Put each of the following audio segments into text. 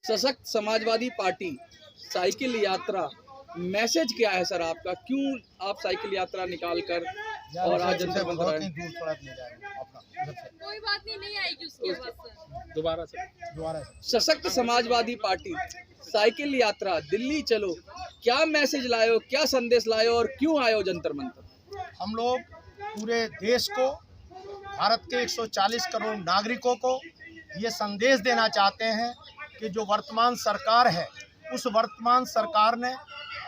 सशक्त Samajwadi party cycle यात्रा, message क्या है सर आपका? क्यों आप साइकिल यात्रा निकाल कर और आज जनता बंद रहे हैं? कोई बात नहीं आएगी उसके बाद सर। दोबारा से सशक्त समाजवादी पार्टी साइकिल यात्रा दिल्ली चलो, क्या मैसेज लाए हो, क्या संदेश लाए हो और क्यों आए हो जंतर मंतर? हम लोग पूरे देश को, भारत के 140 करोड़ नागरिकों को ये संदेश देना चाहते हैं कि जो वर्तमान सरकार है, उस वर्तमान सरकार ने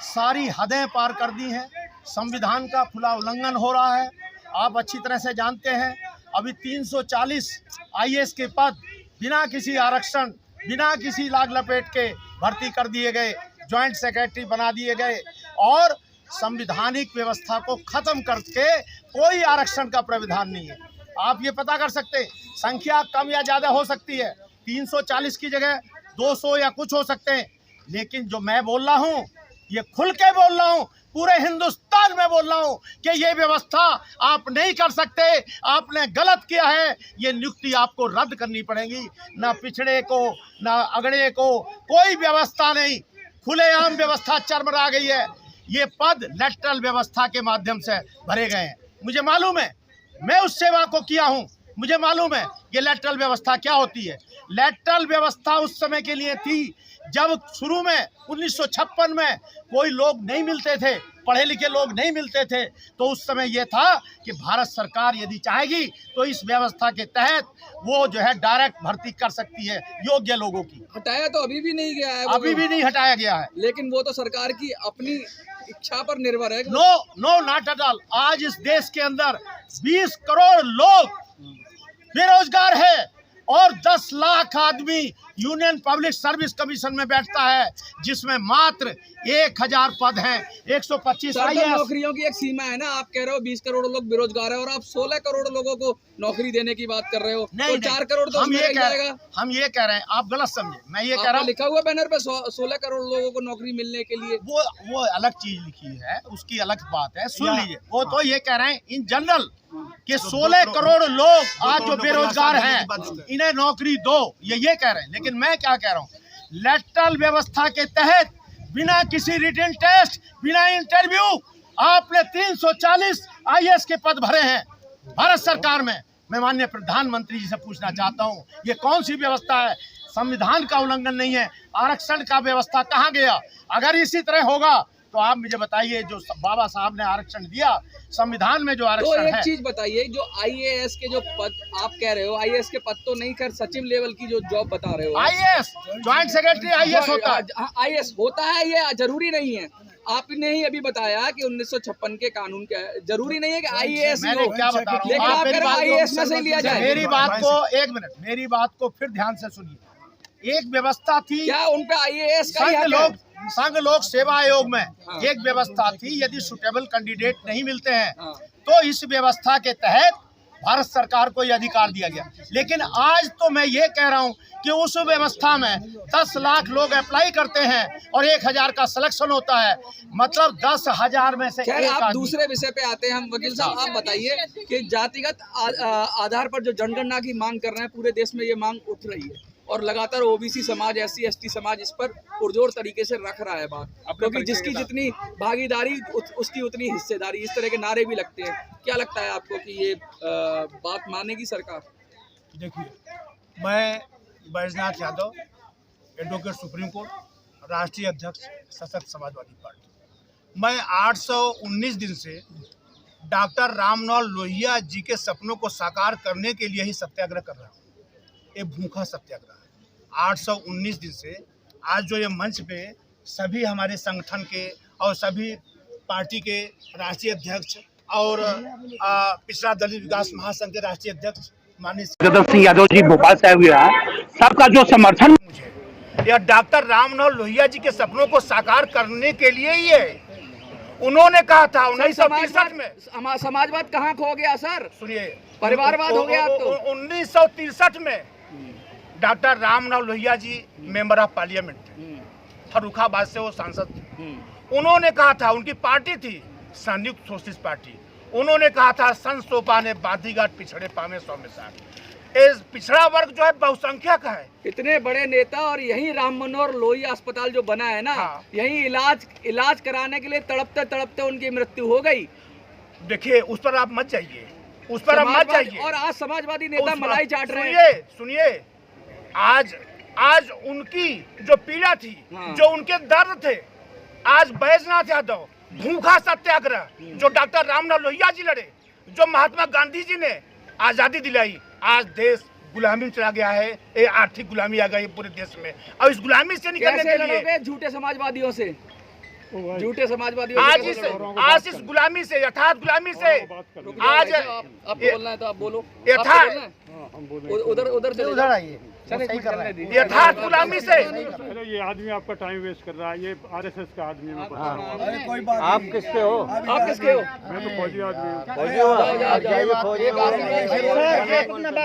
सारी हदें पार कर दी हैं। संविधान का खुला उल्लंघन हो रहा है। आप अच्छी तरह से जानते हैं, अभी 340 आईएएस के पद बिना किसी आरक्षण, बिना किसी लाग लपेट के भर्ती कर दिए गए, जॉइंट सेक्रेटरी बना दिए गए और संविधानिक व्यवस्था को खत्म करके कोई आरक्षण का प्रावधान नहीं है। आप ये पता कर सकते हैं, संख्या कम या ज़्यादा हो सकती है, 340 की जगह 200 या कुछ हो सकते हैं, लेकिन जो मैं बोल रहा हूँ ये खुल के बोल रहा हूँ, पूरे हिंदुस्तान में बोल रहा हूँ कि ये व्यवस्था आप नहीं कर सकते, आपने गलत किया है, ये नियुक्ति आपको रद्द करनी पड़ेगी। ना पिछड़े को, ना अगड़े को, कोई व्यवस्था नहीं, खुलेआम व्यवस्था चरमरा गई है। ये पद लेटरल व्यवस्था के माध्यम से भरे गए हैं। मुझे मालूम है, मैं उस सेवा को किया हूँ, मुझे मालूम है ये लेटरल व्यवस्था क्या होती है। लेटरल व्यवस्था उस समय के लिए थी जब शुरू में 1956 में कोई लोग नहीं मिलते थे, पढ़े लिखे लोग नहीं मिलते थे, तो उस समय ये था कि भारत सरकार यदि चाहेगी तो इस व्यवस्था के तहत वो जो है डायरेक्ट भर्ती कर सकती है योग्य लोगों की। हटाया तो अभी भी नहीं गया है, अभी भी नहीं हटाया गया है, लेकिन वो तो सरकार की अपनी इच्छा पर निर्भर है। No not at all. आज इस देश के अंदर 20 करोड़ लोग बेरोजगार है और 10 लाख आदमी यूनियन पब्लिक सर्विस कमीशन में बैठता है, जिसमें मात्र 1000 पद हैं। 125 नौकरियों की एक सीमा है ना। आप कह रहे हो 20 करोड़ लोग बेरोजगार है और आप 16 करोड़ लोगों को नौकरी देने की बात कर रहे हो। नहीं, तो 4 करोड़ तो हम ये कह रहे हैं, आप गलत समझे। मैं ये कह रहा हूँ, लिखा हुआ बैनर पे 16 करोड़ लोगों को नौकरी मिलने के लिए, वो अलग चीज लिखी है, उसकी अलग बात है, सुन लीजिए। वो तो ये कह रहे हैं इन जनरल कि 16 करोड़ लोग आज जो बेरोजगार हैं इन्हें नौकरी दो, ये कह रहे हैं। लेकिन मैं क्या कह रहा हूँ, लेटरल व्यवस्था के तहत बिना किसी रिटन टेस्ट, बिना इंटरव्यू आपने 340 आईएएस के पद भरे हैं भारत सरकार में। मैं माननीय प्रधानमंत्री जी से पूछना चाहता हूँ, ये कौन सी व्यवस्था है? संविधान का उल्लंघन नहीं है, आरक्षण का व्यवस्था कहाँ गया? अगर इसी तरह होगा तो आप मुझे बताइए, जो बाबा साहब ने आरक्षण दिया संविधान में, जो आरक्षण है। तो एक चीज बताइए, जो आईएएस के जो पद आप कह रहे हो, आईएएस के पद तो नहीं कर, सचिव लेवल की जो जॉब बता रहे हो, आईएएस ज्वाइंट सेक्रेटरी आईएएस होता है। आईएएस होता है, ये जरूरी नहीं है। आपने ही अभी बताया कि 1956 के कानून के जरूरी नहीं है कि आईएएस, मैंने क्या बता रहा हूँ, लेकिन आप कह रहे हो आईएएस में से लिया जाए। मेरी बात को एक मिनट, मेरी बात को फिर ध्यान से सुनिए। एक व्यवस्था थी, क्या उन पे आईएएस का संघ लोक सेवा आयोग में एक व्यवस्था थी, यदि सुटेबल कैंडिडेट नहीं मिलते हैं तो इस व्यवस्था के तहत भारत सरकार को यह अधिकार दिया गया। लेकिन आज तो मैं ये कह रहा हूँ कि उस व्यवस्था में 10 लाख लोग अप्लाई करते हैं और 1000 का सिलेक्शन होता है, मतलब 10,000 में से एक। आप दूसरे विषय पे आते हैं। हम वकील साहब, आप बताइए कि जातिगत आधार पर जो जनगणना की मांग कर रहे हैं, पूरे देश में ये मांग उठ रही है और लगातार ओबीसी समाज, SC ST समाज इस पर पुरजोर तरीके से रख रहा है बात, क्योंकि जिसकी जितनी भागीदारी उसकी उतनी हिस्सेदारी, इस तरह के नारे भी लगते हैं। क्या लगता है आपको कि ये बात मानेगी सरकार? देखिए, मैं Baijnath Yadav, advocate supreme court, राष्ट्रीय अध्यक्ष सशक्त समाजवादी पार्टी। मैं 819 दिन से डॉक्टर राममनोहर लोहिया जी के सपनों को साकार करने के लिए ही सत्याग्रह कर रहा हूँ। ये भूखा सत्याग्रह है 819 दिन से। आज जो ये मंच पे सभी हमारे संगठन के और सभी पार्टी के राष्ट्रीय अध्यक्ष और पिछड़ा दलित विकास महासंघ के राष्ट्रीय अध्यक्ष माननीय जगदम्ब सिंह यादव जी भोपाल से हुए हैं, सबका जो समर्थन मुझे, यह डॉक्टर राममनोहर लोहिया जी के सपनों को साकार करने के लिए ही है। उन्होंने कहा था 1963 में। समाजवाद कहाँ खो गया सर? सुनिए, परिवारवाद हो गया। तो 1963 में doctor Rammanohar Lohia ji member of parliament थे, फर्रुखाबाद से वो सांसद थे। उन्होंने कहा था, उनकी पार्टी थी संयुक्त सोशलिस्ट पार्टी, उन्होंने कहा था सन सोपा ने बाधीघाट पिछड़े पामे 100 में 60। इस पिछड़ा वर्ग जो है बहुसंख्यक है। इतने बड़े नेता और यही राम मनोहर लोहिया अस्पताल जो बना है ना, हाँ। यही इलाज कराने के लिए तड़पते तड़पते उनकी मृत्यु हो गई। देखिए उस पर आप मत जाइए, उस पर आप मत जाइए। और आज समाजवादी नेता मलाई चाट रहे हैं। सुनिए आज उनकी जो पीड़ा थी, हाँ। जो उनके दर्द थे, आज बैजनाथ यादव भूखा सत्याग्रह जो डॉक्टर राममनोहर लोहिया जी लड़े, जो महात्मा गांधी जी ने आजादी दिलाई, आज देश गुलामी में चला गया है। ये आर्थिक गुलामी आ गई पूरे देश में, और इस गुलामी से निकलने के लिए झूठे समाजवादियों से, झूठे समाजवादियों आज इस गुलामी से, यथार्थ गुलामी से आज आप बोलना है तो आप बोलो। उधर आइए, सही कर रहे हैं। यथार्थ गुलामी से ये आदमी आपका टाइम वेस्ट कर रहा है, ये आरएसएस का आदमी है। आप किसके हो? आप किसके हो? मैं तो फौजी आदमी हूँ।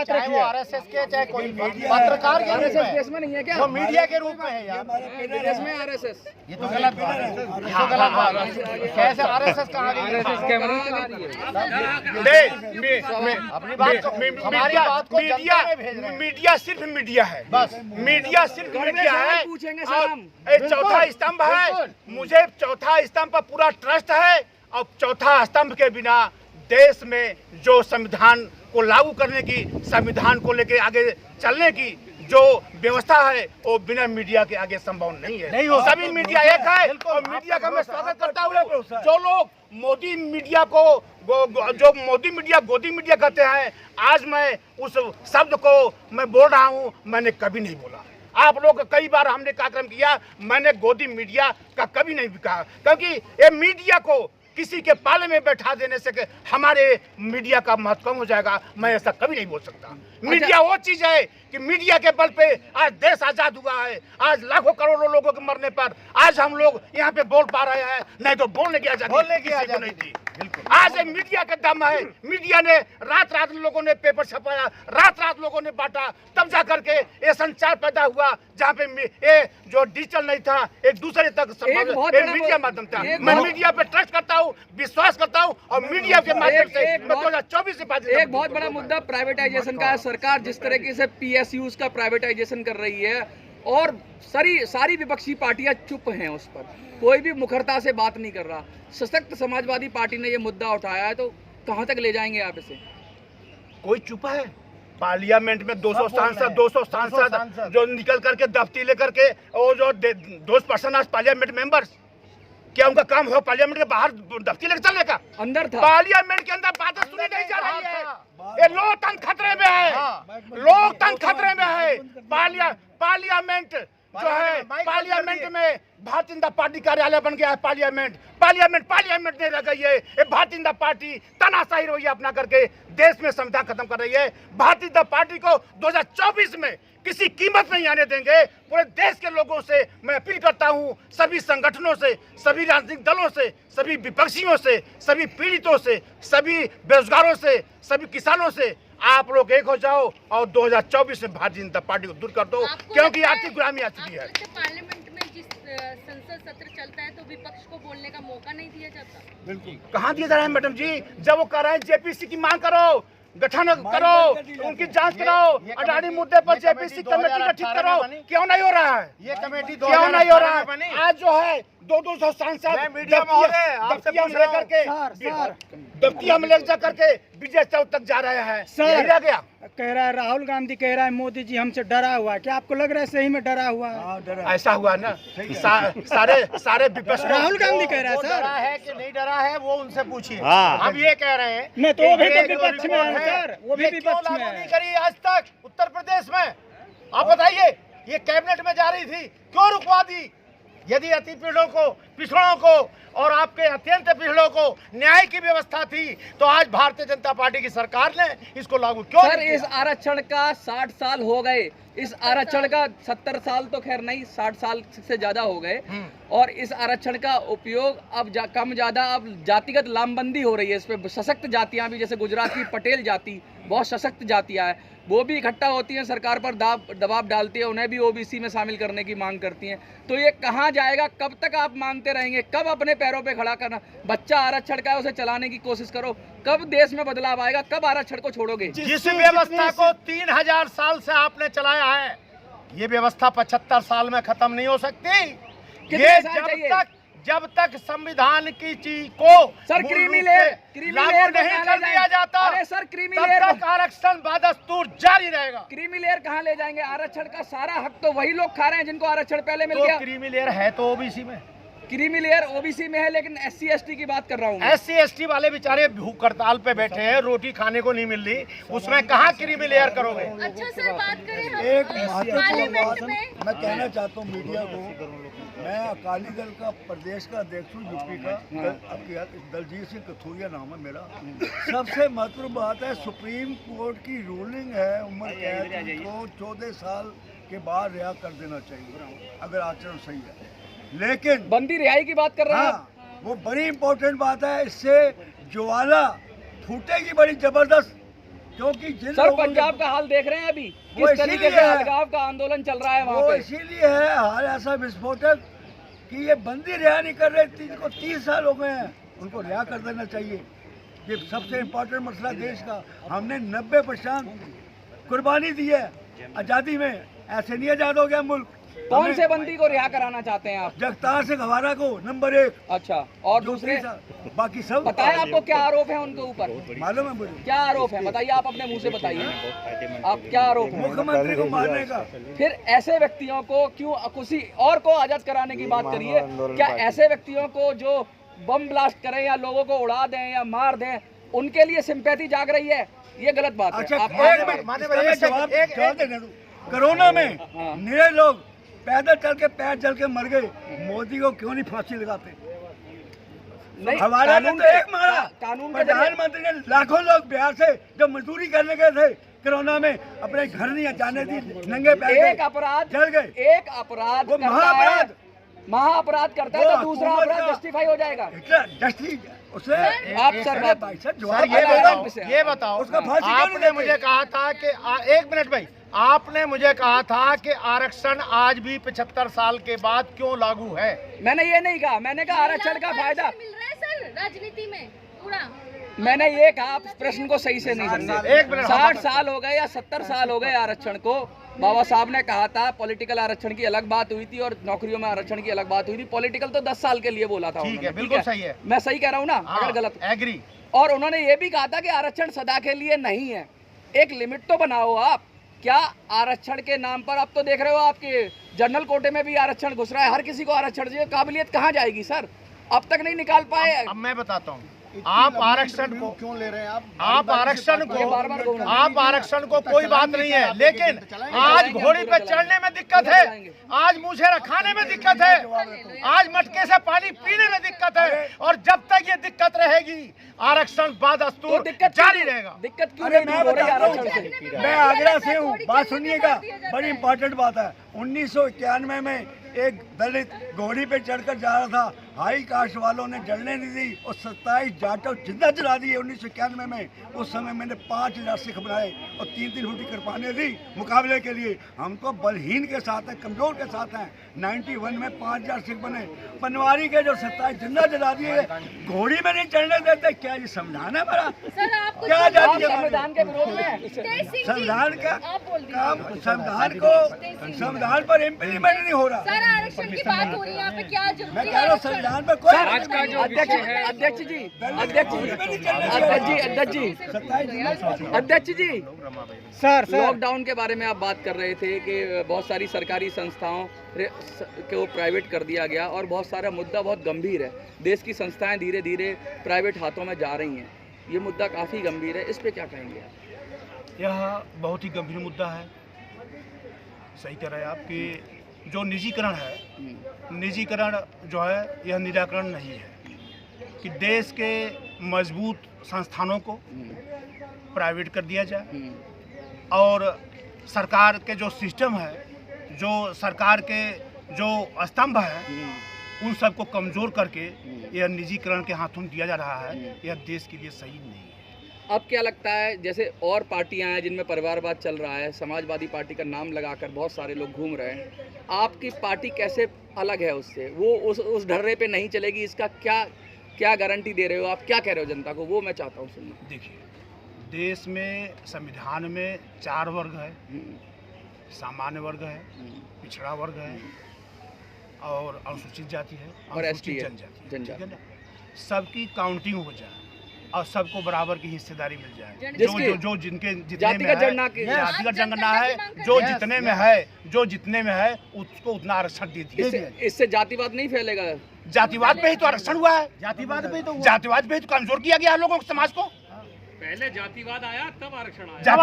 चाहे वो आरएसएस के, चाहे कोई पत्रकार के रूप में, केस में नहीं है क्या? वो मीडिया के रूप में है यार। विदेश में आरएसएस, ये तो गलत बात है, ये तो गलत बात है। कैसे आरएसएस कहाँ गई? अपनी बात को, हमारी बात को जनता में भेज रहे हैं। मीडिया सिर्फ मीडिया है, बस मीडिया सिर्फ मीडिया है। पूछेंगे और सर हम। एक चौथा स्तंभ है, मुझे चौथा स्तंभ पर पूरा ट्रस्ट है। और चौथा स्तंभ के बिना देश में जो संविधान को लागू करने की, संविधान को लेके आगे चलने की जो व्यवस्था है, वो बिना मीडिया के आगे संभव नहीं है। नहीं हो सभी मीडिया एक है, और मीडिया का मैं स्वागत करता हूँ। जो लोग मोदी मीडिया को जो मोदी मीडिया गोदी मीडिया कहते हैं, आज मैं उस शब्द को मैं बोल रहा हूँ, मैंने कभी नहीं बोला। आप लोग कई बार हमने कार्यक्रम किया, मैंने गोदी मीडिया का कभी नहीं कहा, क्योंकि ये मीडिया को किसी के पाले में बैठा देने से हमारे मीडिया का महत्व कम हो जाएगा, मैं ऐसा कभी नहीं बोल सकता। मीडिया वो चीज है कि मीडिया के बल पे आज देश आजाद हुआ है। आज लाखों करोड़ों लोगों के मरने पर आज हम लोग यहाँ पे बोल पा रहे हैं, नहीं तो बोलने की आजादी नहीं थी। आज ये मीडिया का दम है। मीडिया ने रात रात लोगों ने पेपर छपाया, रात रात लोगों ने बांटा, तब जा करके ये संचार पैदा हुआ, जहाँ पे ये जो डिजिटल नहीं था, एक दूसरे तक मीडिया माध्यम था। मैं मीडिया पे ट्रस्ट करता हूँ, विश्वास करता हूँ, और मीडिया के माध्यम से मैं 2024 से एक बहुत बड़ा मुद्दा प्राइवेटाइजेशन का है। सरकार जिस तरीके से PSUs का प्राइवेटाइजेशन कर रही है, और सारी विपक्षी पार्टियां चुप हैं उस पर, कोई भी मुखरता से बात नहीं कर रहा। सशक्त समाजवादी पार्टी ने ये मुद्दा उठाया है, तो कहां तक ले जाएंगे आप इसे? कोई चुप है? पार्लियामेंट में 200 सांसद जो निकल करके दफ्ती लेकर के, और जो 2% आज पार्लियामेंट मेंबर्स, क्या उनका काम हो पार्लियामेंट के बाहर दफ्ती लेकर चलने का? अंदर था। पार्लियामेंट के अंदर बातें सुनी नहीं जा रही है। ये लोकतंत्र खतरे में है, लोकतंत्र खतरे में है। पार्लियामेंट जो है, पार्लियामेंट में भारतीय जनता पार्टी कार्यालय बन गया है। पार्लियामेंट नहीं रह गई है। ये भारतीय जनता पार्टी तानाशाही रवैया अपना करके देश में संविधान खत्म कर रही है। भारतीय जनता पार्टी को 2024 में किसी कीमत नहीं आने देंगे। पूरे देश के लोगों से मैं अपील करता हूं, सभी संगठनों से, सभी राजनीतिक दलों से, सभी विपक्षियों से, सभी पीड़ितों से, सभी बेरोजगारों से, सभी किसानों से, आप लोग एक हो जाओ और 2024 में भारतीय जनता पार्टी को दूर कर दो, क्योंकि आर्थिक गुलामी आ चुकी है। पार्लियामेंट में जिस संसद सत्र चलता है, तो विपक्ष को बोलने का मौका नहीं दिया जाता। बिल्कुल कहाँ दिया जा रहा है मैडम जी? जब वो कह रहे हैं JPC की मांग करो, गठन करो, उनकी जांच कराओ, अडानी मुद्दे पर JPC कमेटी गठित करो, क्यों नहीं हो रहा है? ये कमेटी क्यों नहीं हो रहा है? आज जो है 200 सांसद दफ्तिया में ले जा करके विजय चौक तक जा रहे हैं। सर, रह गया कह रहा है राहुल गांधी कह रहा है मोदी जी हमसे डरा हुआ है। क्या आपको लग रहा है सही में डरा हुआ है? ऐसा हुआ ना, सारे विपक्ष राहुल गांधी कह रहा है सर। डरा है कि नहीं डरा है वो उनसे पूछिए। हाँ। हम ये कह रहे हैं नहीं तो वो भी कि तो विपक्ष में है सर, वो भी ये क्यों विपक्ष में लागू है। नहीं करी आज तक उत्तर प्रदेश में? आप बताइए, ये कैबिनेट में जा रही थी, क्यों रुकवा दी? यदि अति पिछड़ों को और आपके अत्यंत पिछड़ों को न्याय की व्यवस्था थी, तो आज भारतीय जनता पार्टी की सरकार ने इसको लागू क्यों सर, नहीं इस आरक्षण का 60 साल हो गए। इस आरक्षण का 70 साल तो खैर नहीं, 60 साल से ज्यादा हो गए। और इस आरक्षण का उपयोग अब कम ज्यादा अब जातिगत लामबंदी हो रही है। इस पे सशक्त जातियां भी, जैसे गुजरात की पटेल जाति बहुत सशक्त जातियां है, वो भी इकट्ठा होती हैं, सरकार पर दबाव डालती है, उन्हें भी ओबीसी में शामिल करने की मांग करती हैं। तो ये कहाँ जाएगा? कब तक आप मांगते रहेंगे? कब अपने पैरों पे खड़ा करना? बच्चा आरक्षण का है, उसे चलाने की कोशिश करो। कब देश में बदलाव आएगा? कब आरक्षण को छोड़ोगे? जिस व्यवस्था को 3000 साल से आपने चलाया है, ये व्यवस्था 75 साल में खत्म नहीं हो सकती। ये जब तक संविधान की चीज को सर क्रीमी लेयर लागू नहीं कर दिया जाता, अरे सर क्रीमी तब लेयर तक आरक्षण बदस्तूर जारी रहेगा। क्रीमी लेयर कहाँ ले जाएंगे? आरक्षण का सारा हक तो वही लोग खा रहे हैं जिनको आरक्षण पहले मिल गया। क्रीमी लेयर है तो ओबीसी में, क्रीमी लेयर ओबीसी में है, लेकिन SC ST की बात कर रहा हूँ। SC ST वाले बेचारे भूख हड़ताल पे बैठे हैं, रोटी खाने को नहीं मिल रही, उसमें कहाँ क्रीमी लेयर करोगे? अच्छा सर, बात करें हम एक महत्वपूर्ण पार्लियामेंट बात में। मैं कहना चाहता हूँ मीडिया को। मैं अकाली दल का प्रदेश का अध्यक्ष हूँ, यूपी का। दलजीत सिंह कथुरिया नाम है मेरा। सबसे महत्वपूर्ण बात है, सुप्रीम कोर्ट की रूलिंग है, उम्र कैद को 14 साल के बाद रिहा कर देना चाहिए अगर आचरण सही है। लेकिन बंदी रिहाई की बात कर रहे हैं। हाँ, वो बड़ी इंपॉर्टेंट बात है। इससे ज्वाला फूटेगी बड़ी जबरदस्त, क्योंकि जिन सर पंजाब का हाल देख रहे हैं अभी, किस तरीके से अलगाव का आंदोलन चल रहा है वहाँ पे। इसीलिए है हाल ऐसा विस्फोटक कि ये बंदी रिहा नहीं कर रहे। 30 साल हो गए हैं, उनको रिहा कर देना चाहिए। ये सबसे इम्पोर्टेंट मसला देश का। हमने 90% कुर्बानी दी है आज़ादी में, ऐसे नहीं आज़ाद हो गया मुल्क। कौन से बंदी को रिहा कराना चाहते हैं आप? जगतार सिंह हवारा को नंबर 1। अच्छा, और दूसरे? बाकी सब बताएं आपको क्या आरोप है उनके ऊपर? मालूम है मुझे क्या आरोप है, बताइए आप अपने मुंह से बताइए, आप क्या आरोप है? मुख्यमंत्री को मारने का। फिर ऐसे व्यक्तियों को क्यों किसी और को आजाद कराने की बात करिए? क्या ऐसे व्यक्तियों को जो बम ब्लास्ट करें या लोगों को उड़ा दें या मार दें, उनके लिए सिंपैथी जाग रही है? ये गलत बात है। अच्छा, आप कोरोना में निरे लोग पैदल चल के पैर जल के मर गए, मोदी को क्यों नहीं फांसी लगाते? नहीं, हमारा ने तो एक मारा। कानून के प्रधानमंत्री ने लाखों लोग बिहार से जो मजदूरी करने गए थे कोरोना में, अपने घर नहीं जाने दी, नंगे पैर एक अपराध जल गए। एक अपराध वो महाअपराध, महाअपराध करता है तो दूसरा अपराध जस्टिफाई हो जाएगा। उसे आप सर ये बताओ उसका फांसी आपने मुझे कहा था कि 1 मिनट भाई, आपने मुझे कहा था कि आरक्षण आज भी 75 साल के बाद क्यों लागू है? मैंने ये नहीं कहा, मैंने कहा आरक्षण का फायदा मिल रहा है सर राजनीति में पूरा। मैंने ये कहा, आप प्रश्न को सही से नहीं समझे। 60 साल हो गए या 70 साल हो गए आरक्षण को। बाबा साहब ने कहा था पॉलिटिकल आरक्षण की अलग बात हुई थी और नौकरियों में आरक्षण की अलग बात हुई थी। पॉलिटिकल तो 10 साल के लिए बोला था। ठीक है, बिल्कुल सही है। मैं सही कह रहा हूँ ना? अगर गलत एग्री। और उन्होंने ये भी कहा था कि आरक्षण सदा के लिए नहीं है, एक लिमिट तो बनाओ आप। क्या आरक्षण के नाम पर आप तो देख रहे हो आपके जनरल कोटे में भी आरक्षण घुस रहा है, हर किसी को आरक्षण चाहिए। काबिलियत कहाँ जाएगी सर? अब तक नहीं निकाल पाए। अब मैं बताता हूँ, आप आरक्षण को क्यों ले रहे हैं? आप आरक्षण को कोई बात नहीं है, लेकिन आज घोड़ी पे चढ़ने में दिक्कत है, आज मुझे खाने में दिक्कत है, आज मटके से पानी पीने में दिक्कत है, और जब तक ये दिक्कत रहेगी आरक्षण बदस्तूर जारी रहेगा। दिक्कत क्यों नहीं हो रही आरक्षण से? मैं आगरा से हूँ, बात सुनिएगा, बड़ी इंपॉर्टेंट बात है। 1991 में एक दलित घोड़ी पे चढ़कर जा रहा था, हाई कास्ट वालों ने जलने नहीं दी और 27 जाटव जिंदा जला दिए 1991 में। उस समय मैंने 5000 सिख बनाए और 3-3 फुट की कृपाने दी मुकाबले के लिए। हम तो बलहीन के साथ हैं, कमजोर के साथ हैं। 91 में 5000 सिख बने। बनवारी के जो 27 जिंदा जला दिए, घोड़ी में नहीं चढ़ने देते। क्या ये संविधान है हमारा? क्या आजादी है? संविधान के विरोध में संविधान का काम, संविधान पर इम्प्लीमेंट नहीं हो रहा। सर आरक्षण की बात हो रही है यहाँ पे, क्या जरूरी मैं कह रहा हूँ संविधान पर कोई अध्यक्ष जी सर लॉकडाउन के बारे में आप बात कर रहे थे कि बहुत सारी सरकारी संस्थाओं को प्राइवेट कर दिया गया और बहुत सारा मुद्दा बहुत गंभीर है। देश की संस्थाएं धीरे धीरे प्राइवेट हाथों में जा रही हैं, ये मुद्दा काफ़ी गंभीर है, इस पे क्या कहेंगे? यह बहुत ही गंभीर मुद्दा है। सही कह रहे हैं आप कि जो निजीकरण है, निजीकरण जो है यह निराकरण नहीं है कि देश के मजबूत संस्थानों को प्राइवेट कर दिया जाए और सरकार के जो सिस्टम है, जो सरकार के जो स्तंभ है, उन सबको कमज़ोर करके यह निजीकरण के हाथों में दिया जा रहा है। यह देश के लिए सही नहीं है। अब क्या लगता है, जैसे और पार्टियां हैं जिनमें परिवारवाद चल रहा है, समाजवादी पार्टी का नाम लगाकर बहुत सारे लोग घूम रहे हैं, आपकी पार्टी कैसे अलग है उससे? वो उस ढर्रे पे नहीं चलेगी, इसका क्या गारंटी दे रहे हो आप? क्या कह रहे हो जनता को, वो मैं चाहता हूँ सुनना। देखिए, देश में संविधान में 4 वर्ग है, सामान्य वर्ग है, पिछड़ा वर्ग है और अनुसूचित जाति है और अनुसूचित जनजाति। ठीक है ना। सबकी काउंटिंग हो जाए और सबको बराबर की हिस्सेदारी मिल जाए। जिसके- जो जिनके जितने जातिगत में है, जनगणना जातिगत जनगणना है, जो जितने में है उसको उतना आरक्षण दे दिया। इससे जातिवाद नहीं फैलेगा? जातिवाद पे ही तो आरक्षण हुआ है, जातिवाद पे तो जातिवाद पे ही तो कमजोर किया गया है लोगों को, समाज को। पहले जातिवाद आया तब आरक्षण आया। जातिवाद